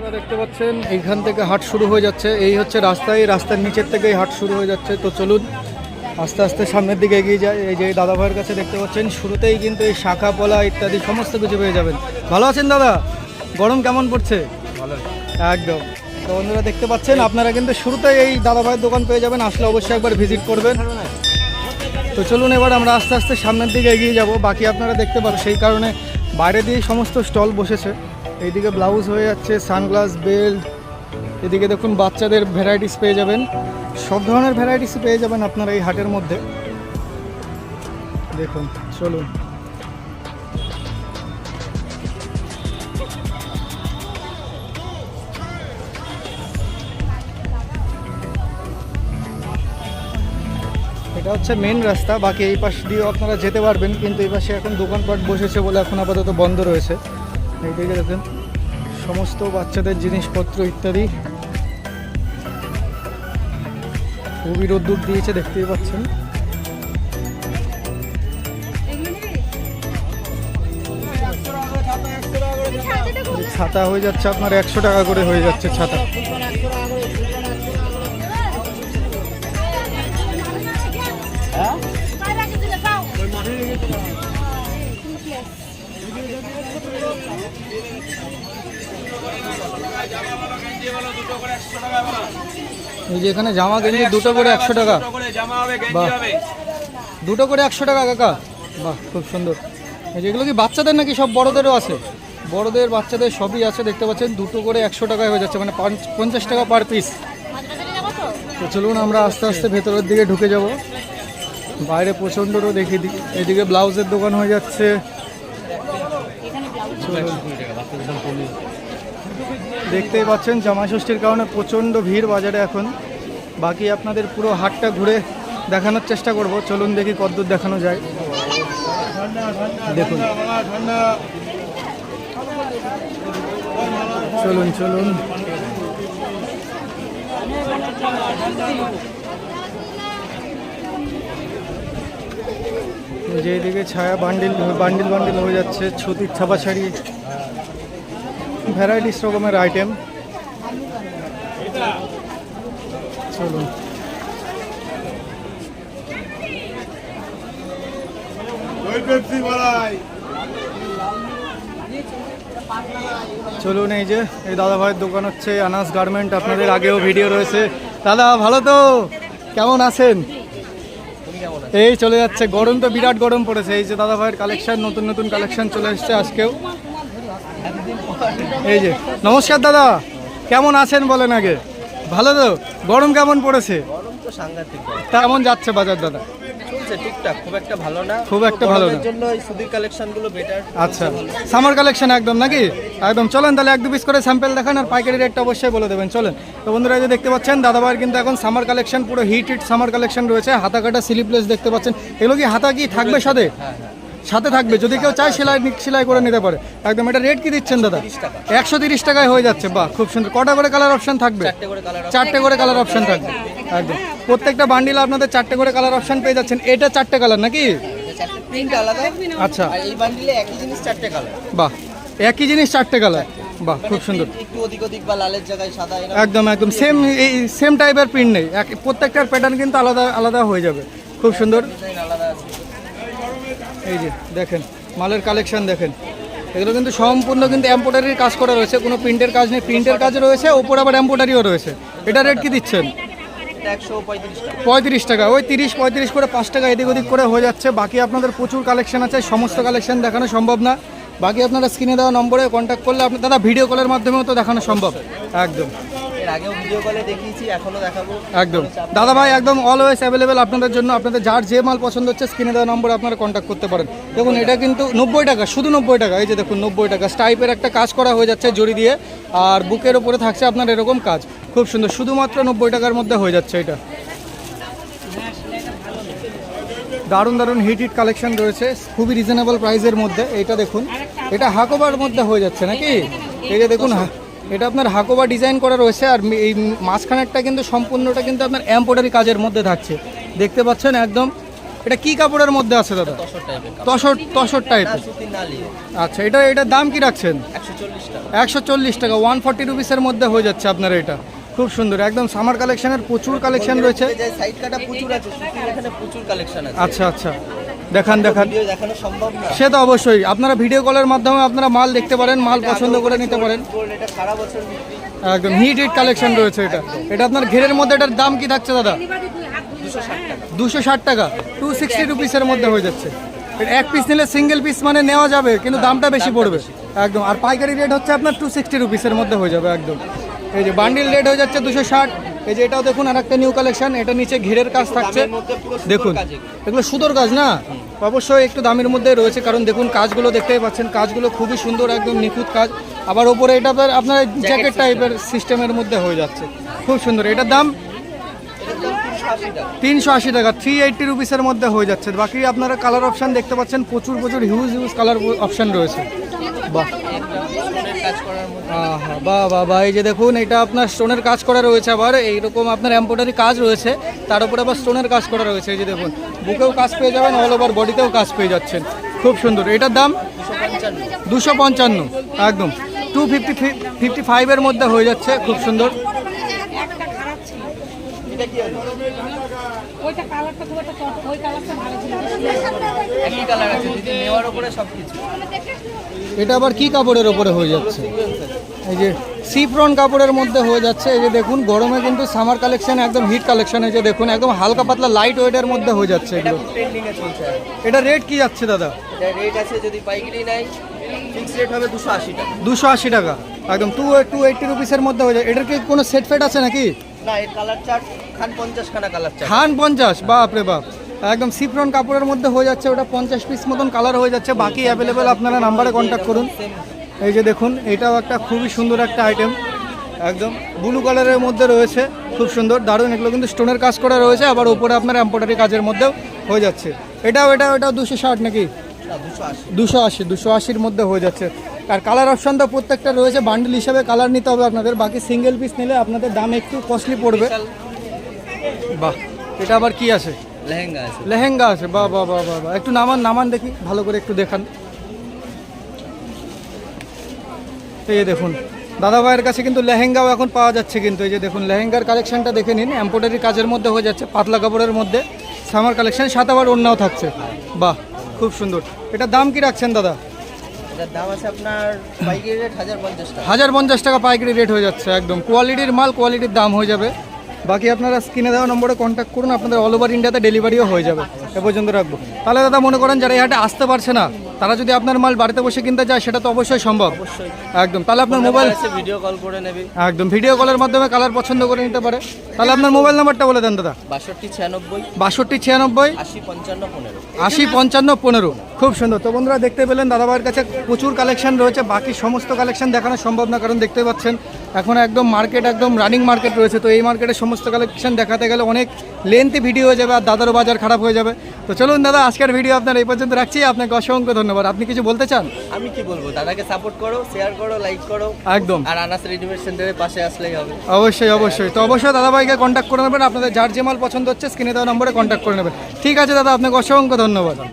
বন্ধুরা দেখতে পাচ্ছেন এইখান থেকে হাট শুরু হয়ে যাচ্ছে। এই হচ্ছে রাস্তায়, রাস্তার নিচের থেকেই হাট শুরু হয়ে যাচ্ছে। তো চলুন আস্তে আস্তে সামনের দিকে এগিয়ে যায়। এই যে দাদা ভাইয়ের কাছে দেখতে পাচ্ছেন শুরুতেই কিন্তু এই শাখা পলা ইত্যাদি সমস্ত কিছু পেয়ে যাবেন। ভালো আছেন দাদা? গরম কেমন পড়ছে? ভালো একদম। তো বন্ধুরা দেখতে পাচ্ছেন আপনারা কিন্তু শুরুতেই এই দাদা ভাইয়ের দোকান পেয়ে যাবেন, আসলে অবশ্যই একবার ভিজিট করবেন। তো চলুন এবার আমরা আস্তে আস্তে সামনের দিকে এগিয়ে যাব। বাকি আপনারা দেখতে পাবেন সেই কারণে বাইরে দিয়ে সমস্ত স্টল বসেছে। এইদিকে ব্লাউজ হয়ে যাচ্ছে, সানগ্লাস, বেল্ট, এদিকে দেখুন বাচ্চাদের ভ্যারাইটিস পেয়ে যাবেন, সব ধরনের ভ্যারাইটিস পেয়ে যাবেন আপনারা এই হাটের মধ্যে। দেখুন চলুন এটা হচ্ছে মেন রাস্তা। বাকি এই পাশ দিয়েও আপনারা যেতে পারবেন, কিন্তু এই পাশে এখন দোকানপাট বসেছে বলে এখন আপাতত বন্ধ রয়েছে। এইদিকে দেখেন সমস্ত বাচ্চাদের জিনিসপত্র ইত্যাদি, খুবই রোদ্দুর দিয়েছে দেখতেই পাচ্ছেন। ছাতা হয়ে যাচ্ছে আপনার 100 টাকা করে হয়ে যাচ্ছে ছাতা। এই যে এখানে জামা গেঞ্জি দুটো করে 100 টাকা। বাহ, দুটো করে 100 টাকা কাকা। বাহ, খুব সুন্দর। এই যেগুলো কি বাচ্চাদের নাকি সব বড়দেরও আছে? বড়দের বাচ্চাদের সবই আছে দেখতে পাচ্ছেন। দুটো করে 100 টাকায় হয়ে যাচ্ছে, মানে 50 টাকা পার পিস। তো চলুন আমরা আস্তে আস্তে ভেতরের দিকে ঢুকে যাব। বাইরে প্রচণ্ড রোদ দেখিয়ে দিই। এদিকে ব্লাউজের দোকান হয়ে যাচ্ছে। দেখতেই পাচ্ছেন জামাই ষষ্ঠীর কারণে প্রচণ্ড ভিড় বাজারে এখন। বাকি আপনাদের পুরো হাটটা ঘুরে দেখানোর চেষ্টা করব। চলুন দেখি কতদূর দেখানো যায়। দেখুন চলুন চলুন যেদিকে ছায়া বান্ডিল বান্ডিল বান্ডিল হয়ে যাচ্ছে, ছুতির ছাপা শাড়ি, ভ্যারাইটিস রকমের আইটেম। চলুন চলুন এই যে এই দাদা ভাইয়ের দোকান হচ্ছে আনাস গার্মেন্ট। আপনাদের আগেও ভিডিও রয়েছে। দাদা ভালো তো? কেমন আছেন? এই চলে যাচ্ছে। গরম তো বিরাট গরম পড়েছে। এই যে দাদা ভাইয়ের কালেকশন, নতুন নতুন কালেকশন চলে এসছে আজকেও। এই যে নমস্কার দাদা, কেমন আছেন বলেন আগে? ভালো তো? গরম কেমন পড়েছে? গরম তো সাংঘাতিক। কেমন যাচ্ছে বাজার দাদা? চলছে টুকটাক, খুব একটা ভালো না। খুব একটা ভালো না। এর জন্য এই সুতির কালেকশনগুলো বেটার। আচ্ছা, সামার কালেকশন একদম নাকি? একদম। চলেন তাহলে 1-2 পিস করে স্যাম্পল দেখান, আর পাইকারি রেটটা অবশ্যই বলে দেবেন। চলেন। তো বন্ধুরা এই যে দেখতে পাচ্ছেন দাদা ভাইয়ের কিন্তু এখন সামার কালেকশন, পুরো হিট সামার কালেকশন রয়েছে। হাতা কাটা স্লিপলেস দেখতে পাচ্ছেন। এগুলো কি হাতা কি থাকবে সাথে? সাথে থাকবে, যদি কেউ চায় সেলাই করে নিতে পারে একদম। এটা রেট কি দিচ্ছেন দাদা? 130 টাকায় হয়ে যাচ্ছে। বাহ, খুব সুন্দর। কটা করে কালার অপশন থাকবে? 4টে করে কালার অপশন থাকবে একদম। প্রত্যেকটা বান্ডিল আপনাদের 4টে করে কালার অপশন পেয়ে যাচ্ছেন। এটা 4টে কালার নাকি? প্রিন্ট আলাদা। আচ্ছা, আর এই বান্ডিলে একই জিনিস 4টে কালার। বাহ, একই জিনিস 4টে কালার। বাহ, খুব সুন্দর। একটু ওদিক ওদিক বা লালের জায়গায় সাদা, একদম একদম সেম, এই সেম টাইপের প্রিন্ট নেই। প্রত্যেকটার প্যাটার্ন কিন্তু আলাদা আলাদা হয়ে যাবে। খুব সুন্দর। ডিজাইন আলাদা আছে। এই যে দেখেন মালের কালেকশন দেখেন। এগুলো কিন্তু সম্পূর্ণ কিন্তু এমব্রয়ডারির কাজ করা রয়েছে, কোনো প্রিন্টের কাজ নেই। প্রিন্টের কাজ রয়েছে, ওপর আবার এমব্রয়ডারিও রয়েছে। এটা রেট কি দিচ্ছেন? 135 টাকা। 35 টাকা। ওই 30-35 করে 5 টাকা এদিক ওদিক করে হয়ে যাচ্ছে। বাকি আপনাদের প্রচুর কালেকশন আছে, সমস্ত কালেকশন দেখানো সম্ভব না। বাকি আপনারা স্ক্রিনে দেওয়া নম্বরে কন্ট্যাক্ট করলে আপনার দাদা ভিডিও কলের মাধ্যমেও তো দেখানো সম্ভব। একদম, এর আগেও ভিডিও কলে দেখিয়েছি, এখনো দেখাবো একদম। দাদা ভাই একদম অলওয়েজ অ্যাভেলেবেল আপনাদের জন্য। আপনাদের যার যে মাল পছন্দ হচ্ছে স্ক্রিনে দেওয়া নম্বরে আপনারা কন্ট্যাক্ট করতে পারেন। দেখুন এটা কিন্তু 90 টাকা, শুধু 90 টাকা। এই যে দেখুন 90 টাকা। স্টাইপের একটা কাজ করা হয়ে যাচ্ছে জড়ি দিয়ে, আর বুকের ওপরে থাকছে আপনার এরকম কাজ। খুব সুন্দর, শুধুমাত্র 90 টাকার মধ্যে হয়ে যাচ্ছে এটা। দারুণ দারুণ হিট কালেকশন রয়েছে খুবই রিজনেবল প্রাইসের মধ্যে। এটা দেখুন, এটা হাকোবার মধ্যে হয়ে যাচ্ছে নাকি? এই যে দেখুন এটা আপনার হাকোবা ডিজাইন করা রয়েছে, আর এই মাঝখানেরটা কিন্তু সম্পূর্ণটা কিন্তু আপনার এমব্রয়ডারি কাজের মধ্যে থাকছে। দেখতে পাচ্ছেন একদম এটা কি কাপড়ের মধ্যে আছে দাদা? তসর টাইপের তসর না, টাইপের। সুতি না লিয়ে আচ্ছা, এটার দাম কি রাখছেন? 140 টাকা। 140 টাকা, 140 রুপিসের মধ্যে হয়ে যাচ্ছে আপনার এটা। খুব সুন্দর, একদম সামার কালেকশনের প্রচুর কালেকশন রয়েছে। সাইড কাটা প্রচুর আছে, সুতির এখানে প্রচুর কালেকশন আছে। আচ্ছা আচ্ছা, দেখান। ভিডিও দেখানো সম্ভব না। সে তো অবশ্যই, আপনারা ভিডিও কলের মাধ্যমে আপনারা মাল দেখতে পারেন, মাল পছন্দ করে নিতে পারেন। এটা সারা বছর বিক্রি। একদম হিট কালেকশন রয়েছে এটা আপনার ঘেরের মধ্যে। এটার দাম কি থাকছে দাদা? 260 টাকা, 260 রুপিসের মধ্যে হয়ে যাচ্ছে। এটা এক পিস নিলে সিঙ্গেল পিস মানে নেওয়া যাবে, কিন্তু দামটা বেশি পড়বে একদম। আর পাইকারি রেট হচ্ছে আপনার 260 রুপিসের মধ্যে হয়ে যাবে একদম। এই যে বান্ডিল রেট হয়ে যাচ্ছে 260। এই যে এটাও দেখুন, আর একটা নিউ কালেকশন, এটা নিচে ঘেরের কাজ থাকছে। দেখুন এগুলো সুতোর কাজ না, অবশ্যই একটু দামের মধ্যে রয়েছে, কারণ দেখুন কাজগুলো দেখতেই পাচ্ছেন, কাজগুলো খুবই সুন্দর, একদম নিখুঁত কাজ। আবার ওপরে এটা আপনার জ্যাকেট টাইপের সিস্টেমের মধ্যে হয়ে যাচ্ছে, খুব সুন্দর। এটার দাম 380 টাকা, 380 রুপিসের মধ্যে হয়ে যাচ্ছে। বাকি আপনারা কালার অপশান দেখতে পাচ্ছেন, প্রচুর হিউজ কালার অপশান রয়েছে। বাহ বাহ, এই যে দেখুন, এটা আপনার স্টোনের কাজ করা রয়েছে, আবার এইরকম আপনার এমব্রয়ডারি কাজ রয়েছে, তার উপরে আবার স্টোনের কাজ করা রয়েছে। এই যে দেখুন, বুকেও কাজ পেয়ে যাবেন, অল ওভার বডিতেও কাজ পেয়ে যাচ্ছেন, খুব সুন্দর। এটার দাম 255 একদম, 255 মধ্যে হয়ে যাচ্ছে, খুব সুন্দর। একই কালার আছে দিদি, নেওয়ার উপরে সবকিছু। এটা আবার কি কাপড়ের ওপরে হয়ে যাচ্ছে? এই যে সিফ্রন কাপড়ের মধ্যে হয়ে যাচ্ছে। এই যে দেখুন, গরমে কিন্তু সামার কালেকশন একদম হিট কালেকশন। এই যে দেখুন, একদম হালকা পাতলা লাইট ওয়েটের মধ্যে হয়ে যাচ্ছে এগুলো। ট্রেন্ডিং এ চলছে। এটা রেট কি যাচ্ছে দাদা? এটা রেট আছে, যদি পাইকারি নাই ফিক্স রেট হবে 280 টাকা। 280 টাকা একদম, 280 রুপিসের মধ্যে হয়ে যায়। এটার কি কোনো সেট ফেট আছে নাকি? না, এর কালার চার্ট খান 50 খানা কালার চার্ট। খান 50, বাপ রে বাপ, একদম সিফ্রন কাপড়ের মধ্যে হয়ে যাচ্ছে। ওটা 50 পিস মতন কালার হয়ে যাচ্ছে। বাকি অ্যাভেলেবেল, আপনারা নাম্বারে কন্ট্যাক্ট করুন। এই যে দেখুন, এটাও একটা খুবই সুন্দর একটা আইটেম, একদম ব্লু কালারের মধ্যে রয়েছে, খুব সুন্দর দারুণ। এগুলো কিন্তু স্টোনের কাজ করা রয়েছে, আবার উপরে আপনার এমব্রয়ডারি কাজের মধ্যেও হয়ে যাচ্ছে। এটাও 260 নাকি? 280 মধ্যে হয়ে যাচ্ছে। আর কালার অপশান তো প্রত্যেকটা রয়েছে, বান্ডেল হিসাবে কালার নিতে হবে আপনাদের। বাকি সিঙ্গেল পিস নিলে আপনাদের দাম একটু কস্টলি পড়বে। বাহ, এটা আবার কি আছে? লেহেঙ্গা আছে, বাহ বাহ বাহ বাহ বাহ। একটু নামান দেখি, ভালো করে একটু দেখান। এই যে দেখুন, দাদা ভাইয়ের কাছে কিন্তু লেহেঙ্গাও এখন পাওয়া যাচ্ছে কিন্তু। এই যে দেখুন, লেহেঙ্গার কালেকশনটা দেখে নিন, এমব্রয়ডারি কাজের মধ্যে হয়ে যাচ্ছে, পাতলা কাপড়ের মধ্যে সামার কালেকশন, সাথে আবার ওড়নাও থাকছে। বাহ, খুব সুন্দর। এটার দাম কি রাখছেন দাদা? এটার দাম আছে আপনার পাইকারি রেট 1050 টাকা। 1050 টাকা পাইকারি রেট হয়ে যাচ্ছে একদম। কোয়ালিটির মাল, কোয়ালিটির দাম হয়ে যাবে। বাকি আপনারা স্ক্রিনে দেওয়া নম্বরে কন্ট্যাক্ট করুন, আপনাদের অল ওভার ইন্ডিয়াতে ডেলিভারিও হয়ে যাবে। এ পর্যন্ত রাখবো। তাহলে দাদা মনে করেন যারা এই হাটে আসতে পারছে না, তারা যদি আপনার মাল বাড়িতে বসে কিনতে চায়, সেটা তো অবশ্যই সম্ভব। অবশ্যই একদম। তাহলে আপনার মোবাইল ভিডিও কল করে নেবে, একদম ভিডিও কলের মাধ্যমে কালার পছন্দ করে নিতে পারে। তাহলে আপনার মোবাইল নাম্বারটা বলে দেন দাদা। 6296 6296 805515। খুব সুন্দর। তো বন্ধুরা দেখতে পেলেন, দাদাভাইয়ের কাছে প্রচুর কালেকশন রয়েছে। বাকি সমস্ত কালেকশন দেখানো সম্ভব না, কারণ দেখতে পাচ্ছেন এখন একদম মার্কেট, একদম রানিং মার্কেট রয়েছে। তো এই মার্কেটের সমস্ত কালেকশন দেখাতে গেলে অনেক লেন্থি ভিডিও হয়ে যাবে, আর দাদারও বাজার খারাপ হয়ে যাবে। তো চলুন দাদা, আজকের ভিডিও আপনার এই পর্যন্ত রাখছি। আপনাকে অসংখ্য ধন্যবাদ। আপনি কিছু বলতে চান? আমি কি বলবো, দাদাকে সাপোর্ট করো, শেয়ার করো, লাইক করো একদম। আর আনাস রেডিমেড সেন্টারের পাশে আসলেই হবে। অবশ্যই। তো অবশ্যই দাদাভাইকে কন্ট্যাক্ট করে নেবেন। আপনাদের যার যে মাল পছন্দ হচ্ছে স্ক্রিনে দেওয়া নম্বরে কন্ট্যাক্ট করে নেবেন। ঠিক আছে দাদা, আপনাকে অসংখ্য ধন্যবাদ।